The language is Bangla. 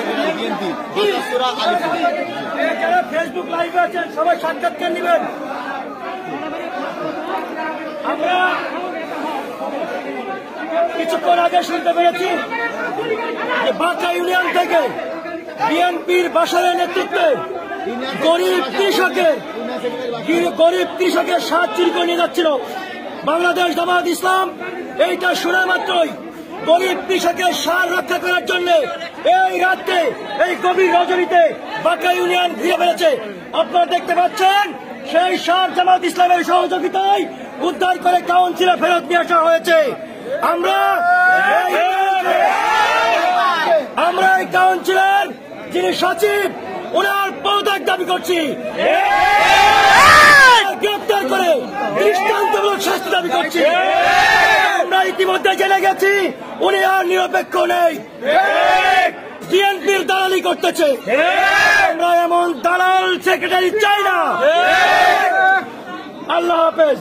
সেক্রেটারি বিএনপি সুরা আলিফুল। যারা ফেসবুক লাইভে আছেন সবাই সাক্ষাৎকার নেবেন। আমরা কিছুক্ষণ আগে শুনতে পেরেছি যে বাঁকা ইউনিয়ন থেকে বিএনপির বাসারের নেতৃত্বে গরিব কৃষকের সাত চুরি করে নিয়ে যাচ্ছিল বাংলাদেশ জামায়াত ইসলাম। এইটা শোনা মাত্রই গরিব কৃষকের সার রক্ষা করার জন্য এই রাতে এই গভীর রজনীতে বাঁকা ইউনিয়ন ঘিরে ফেলেছে। আপনারা দেখতে পাচ্ছেন সেই সার জামায়াত ইসলামের সহযোগিতায় উদ্ধার করে কাউন্সিলে ফেরত নিয়ে আসা হয়েছে। আমরা এই কাউন্সিলের যিনি সচিব ওনার পদত্যাগ দাবি করছি, গ্রেপ্তার করে দৃষ্টান্তমূলক শাস্তি দাবি করছি। আমরা ইতিমধ্যে জেনে গেছি উনি আর নিরপেক্ষ নেই, বিএনপির দালালি করতেছে। আমরা এমন দালাল সেক্রেটারি চাই না। আল্লাহ হাফেজ।